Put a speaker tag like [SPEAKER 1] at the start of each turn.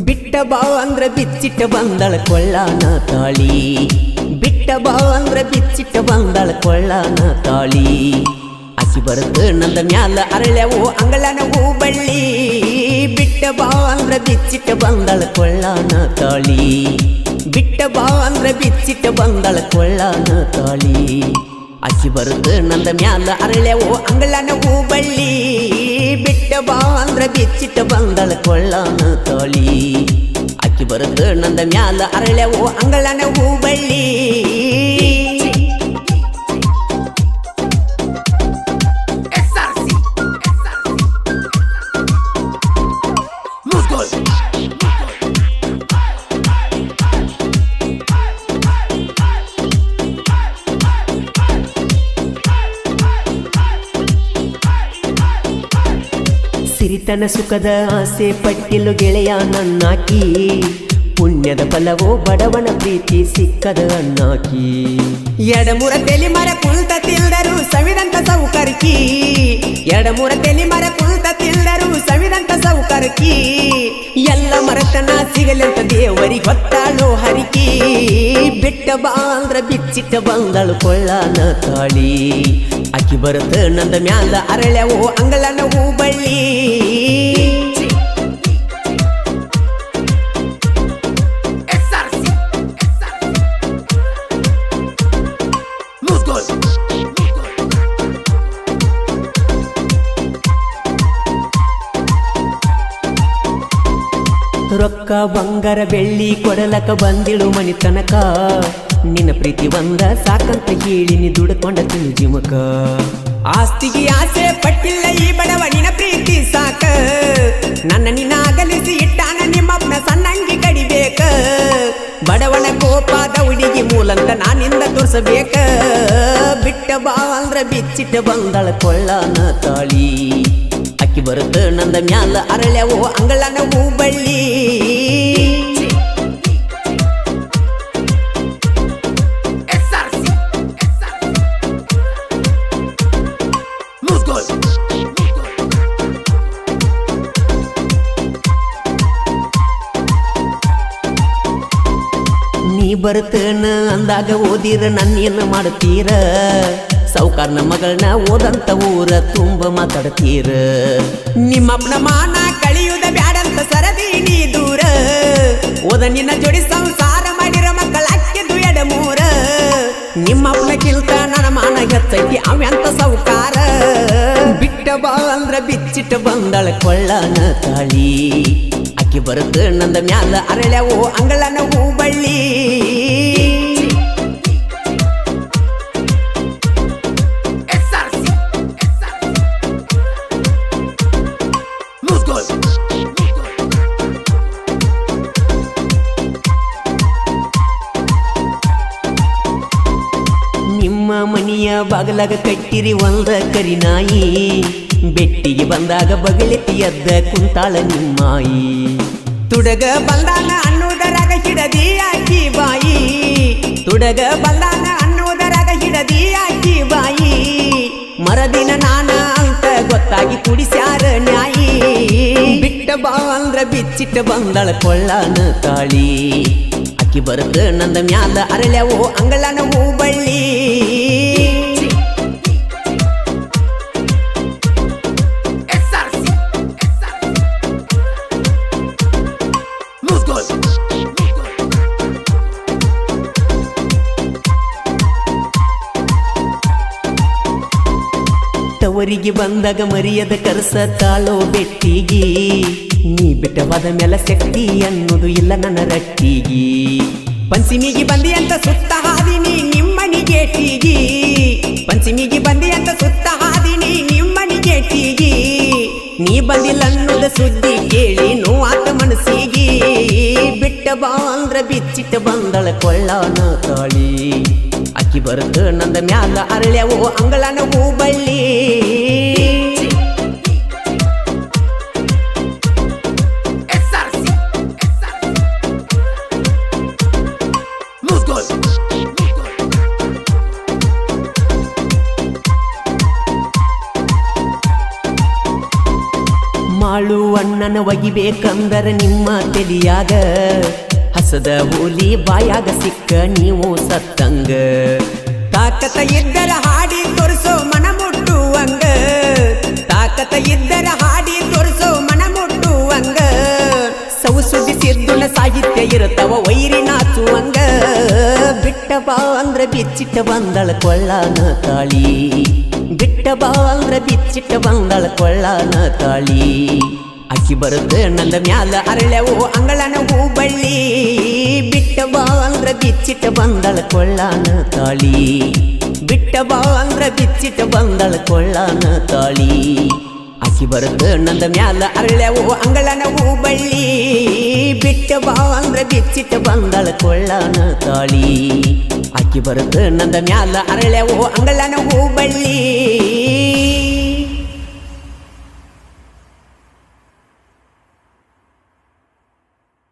[SPEAKER 1] ಬಿಟ್ಟ ಬಾ ಅಂದ್ರ ಬಿಚ್ಚಿಟ್ಟ ಬಂದಳ ಕೊಳ್ಳಾನ ತಾಳಿ ಬಿಟ್ಟ ಬಾ ಅಂದ್ರ ಬಿಚ್ಚಿಟ್ಟ ಬಂದಳ ಕೊಳ್ಳಾನ ತಾಳಿ ಹಸಿ ಬರುತ್ತ ನಂದ ಮ್ಯಾಲ ಅರಳ್ಯಾವು ಅಂಗಳನ ಹೂ ಬಳ್ಳಿ ಬಿಟ್ಟ ಬಾ ಅಂದ್ರ ಬಿಚ್ಚಿಟ್ಟ ಬಂದಳ ಕೊಳ್ಳಾನ ತಾಳಿ ಬಿಟ್ಟ ಬಾ ಅಂದ್ರ ಬಿಚ್ಚಿಟ್ಟ ಬಂದಳ ಕೊಳ್ಳಾನ ತಾಳಿ ಹಸಿ ಬರುತ್ತ ನಂದ ಮ್ಯಾಲ ಅರಳ್ಯಾವು ಅಂಗಳನ ಹೂ ಬಳ್ಳಿ ಬಿಟ್ಟ ಬಾ ಅಂದ್ರ ಬಿಚ್ಚಿಟ್ಟ ಬಂದಳ ಕೊಳ್ಳಾನ ತಾಳಿ ಅಕ್ಕಿ ಬರುತ್ತ ನಂದ ಮ್ಯಾಲ ಅರಳ್ಯಾವು ಅಂಗಳನ ಹೂ ಬಳ್ಳಿ ಸಿರಿತನ ಸುಖದ ಆಸೆ ಪಟ್ಟಿಲು ಗೆಳೆಯ ನನ್ನಾಕಿ ಪುಣ್ಯದ ಫಲವೋ ಬಡವನ ಪ್ರೀತಿ ಸಿಕ್ಕದ ಅಣ್ಣಾಕಿ ಎಡಮೂರ ತೆಲಿ ಮರ ಕುಲ್ತ ತಿಲ್ದರು ಸವಿದಂತ ಸೌಕರ್ಕಿ ಎಡಮೂರ ತೆಲಿ ಮರ ಕುಲ್ತ ತಿಲ್ದರು ಸವಿದಂತ ಸೌಕರ್ಕಿ ಎಲ್ಲ ಮರತನ ಸಿಗಲಂತ ದೇವರಿಗೆ ಹೊತ್ತಾಳೋ ಹರಿಕಿ ಬಿಟ್ಟ ಬಾ ಅಂದ್ರ ಬಿಚ್ಚಿಟ್ಟ ಬಂದಳು ಕೊಳ್ಳಾನ ತಾಳಿ ಅಕ್ಕಿ ಬರುತ್ತ ನಂದ ಮ್ಯಾಲ ಅರಳ್ಯಾವೋ ಅಂಗಳನ ಹೂ ಬಳ್ಳಿ ರೊಕ್ಕ ಬಂಗಾರ ಬೆಳ್ಳಿ ಕೊಡಲಕ ಬಂದಿಳು ಮನಿ ತನಕ ನಿನ್ನ ಪ್ರೀತಿ ಒಂದ ಸಾಕಂತ ಹೇಳಿ ನೀ ದುಡ್ಕೊಂಡ ತಿನ್ನು ಜಿಮಕ ಆಸ್ತಿಗೆ ಆಸೆ ಪಟ್ಟಿಲ್ಲ ಈ ಬಡವ ನಿನ್ನ ಪ್ರೀತಿ ಸಾಕ ನನ್ನ ನಿನ್ನ ಅಗಲಿಸಿ ಇಟ್ಟಾನ ನಿಮ್ಮಪ್ಪನ ಸಣ್ಣಂಗಿ ಕಡಿಬೇಕ ಬಡವನ ಕೋಪದ ಹುಡುಗಿ ಮೂಲಂತ ನಾನಿಂದ ತೋರ್ಸಬೇಕ ಬಿಟ್ಟ ಬಾ ಅಂದ್ರ ಬಿಚ್ಚಿಟ್ಟ ಬಂದಳ ಕೊಳ್ಳಾನ ತಾಳಿ ಅಕ್ಕಿ ಬರುತ್ತ ನಂದ ಮ್ಯಾಲ ಅರಳ್ಯಾವೋ ಅಂಗಳನ ಹೂ ಬಳ್ಳಿ ನೀ ಬರುತ್ತನ ಅಂದಾಗ ಓದಿರ ನನ್ನೇನು ಮಾಡುತ್ತೀರ ಸೌಕಾರ್ನ ಮಗಳನ್ನ ಓದಂತ ಊರ ತುಂಬ ಮಾತಾಡ್ತೀರ ನಿಮ್ಮಪ್ಪನ ಮಾನ ಕಳಿಯುವುದ ಬ್ಯಾಡಂತ ಸರದಿ ನೀ ದೂರ ಓದ ನಿನ್ನ ಜೋಡಿ ಸಂಸಾರ ಮಾಡಿರ ಮಕ್ಕಳ ಅಕ್ಕಿದು ಎಡಮೂರ ನಿಮ್ಮಪ್ಪನ ಕಿಲ್ತ ನನ್ನ ಮಾನ ಹೆಚ್ಚೈತಿ ಅವಂತ ಸೌಕಾರ ಬಿಟ್ಟ ಬಾ ಅಂದ್ರ ಬಿಚ್ಚಿಟ್ಟ ಬಂದಳ ಕೊಳ್ಳಾನ ತಾಳಿ ಅಕ್ಕಿ ಬರುತ್ತ ನಂದ ಮ್ಯಾಲ ಅರಳ್ಯಾವೋ ಅಂಗಳನ ಹೂ ಬಳ್ಳಿ ನಿಮ್ಮ ಮನಿಯ ಬಾಗಲಾಗ ಕಟ್ಟಿರಿ ಒಂದ ಕರಿನಾಯಿ ಬೆಟ್ಟಿಗೆ ಬಂದಾಗ ಬಗಳೆತ್ತಿ ಎದ್ದ ಕುಂತಾಳ ನಿಮ್ಮಾಯಿ ತುಡಗ ಬಂದಾನ ಅನ್ನುವುದರಾಗ ಹಿಡದಿ ಆಕಿ ಬಾಯಿ ತುಡಗ ಬಂದಾನ ಅನ್ನುವುದರಾಗ ಹಿಡದಿ ಆಕಿ ಬಾಯಿ ಮರದಿನ ನಾನ ಅಂತ ಗೊತ್ತಾಗಿ ಕುಡಿಸ್ಯಾರ ನ್ಯಾಯಿ ಬಿಟ್ಟ ಬಾ ಅಂದ್ರ ಬಿಚ್ಚಿಟ್ಟ ಬಂದಳ ಕೊಳ್ಳಾನ ತಾಳಿ ಅಕ್ಕಿ ಬರುತ್ತ ನಂದ ಮ್ಯಾಲ ಅರಳ್ಯಾವೋ ಅಂಗಳನ ಹೂ ಬಳ್ಳಿ ತವರಿಗೆ ಬಂದಾಗ ಮರಿಯದ ಕರಸ ತಾಳೋ ಬೆಟ್ಟಿಗಿ ನೀ ಬಿಟ್ಟವಾದ ಮೇಲೆ ಶಕ್ತಿ ಅನ್ನೋದು ಇಲ್ಲ ನನ್ನ ರಟ್ಟಿಗಿ ಪಂಚಮಿಗೆ ಬಂದಿ ಅಂತ ಸುತ್ತ ಹಾದಿನಿ ನಿಮ್ಮನಿ ಗೇಟಿಗಿ ಪಂಚಮಿಗೆ ಬಂದಿ ಅಂತ ಸುತ್ತ ಹಾದಿನಿ ನಿಮ್ಮನಿ ಗೇಟಿಗಿ ನೀ ಬಂದಿಲ್ಲ ಅನ್ನೋದ ಸುದ್ದಿ ಕೇಳಿ ನೋವಾತ ಮನಸ್ಸಿಗಿ ಬಿಟ್ಟ ಬಾ ಅಂದ್ರ ಬಿಚ್ಚಿಟ್ಟ ಬಂದಳ ಕೊಳ್ಳಾನ ತಾಳಿ ಅಕ್ಕಿ ಬರುತ್ತ ನಂದ ಮ್ಯಾಲ ಅರಳ್ಯಾವೋ ಅಂಗಳನ ಹೂ ಬಳ್ಳಿ ಮಾಳು ಅಣ್ಣನ ಒಗಿಬೇಕಂದರ ನಿಮ್ಮ ತಲಿಯಾಗ ಹಸದ ಹುಲಿ ಬಾಯಾಗ ಸಿಕ್ಕ ನೀವು ಸತ್ತಂಗ ತಾಕತ ಇದ್ದರ ಹಾಡಿ ತೋರಿಸೋ ಮನ ಮುಟ್ಟುವಂಗ ತಾಕತ ಇದ್ದರ ಹಾಡಿ ತೋರಿಸೋ ಮನ ಮುಟ್ಟುವಂಗ ಸವು ಸುದ್ದಿ ಸಿದ್ದುನ ಸಾಹಿತ್ಯ ಇರುತ್ತವ ವೈರಿ ನಾಚುವಂಗ ಬಿಟ್ಟ ಬಾ ಅಂದ್ರ ಬಿಚ್ಚಿಟ್ಟ ಬಂದಳ ಕೊಳ್ಳಾನ ತಾಳಿ ಬಿಟ್ಟ ಬಾ ಅಂದ್ರ ಬಿಚ್ಚಿಟ್ಟ ಬಂದಳ ಕೊಳ್ಳಾನ ತಾಳಿ ಅಕ್ಕಿ ಬರುತ್ತ ನಂದ ಮ್ಯಾಲ ಅರಳೆವು ಅಂಗಳನ ಹೂ ಬಳ್ಳಿ ಬಿಟ್ಟ ಬಾ ಅಂದ್ರ ಬಿಚ್ಚಿಟ್ಟ ಬಂದಳ ಕೊಳ್ಳಾನ ತಾಳಿ ಬಿಟ್ಟ ಬಾ ಅಂದ್ರ ಬಿಚ್ಚಿಟ್ಟ ಬಂದಳ ಕೊಳ್ಳಾನ ತಾಳಿ ಅಕ್ಕಿ ಬರುತ್ತ ನಂದ ಮ್ಯಾಲ ಅರಳೆವು ಅಂಗಳನ ಹೂ ಬಳ್ಳಿ ಬಿಟ್ಟ ಬಾ ಅಂದ್ರ ಬಿಚ್ಚಿಟ್ಟ ಬಂದಳ ಕೊಳ್ಳಾನ ತಾಳಿ ಅಕ್ಕಿ ಬರುತ್ತ ನಂದ ಮ್ಯಾಲ ಅರಳೆವು ಅಂಗಳನ ಹೂ ಬಳ್ಳಿ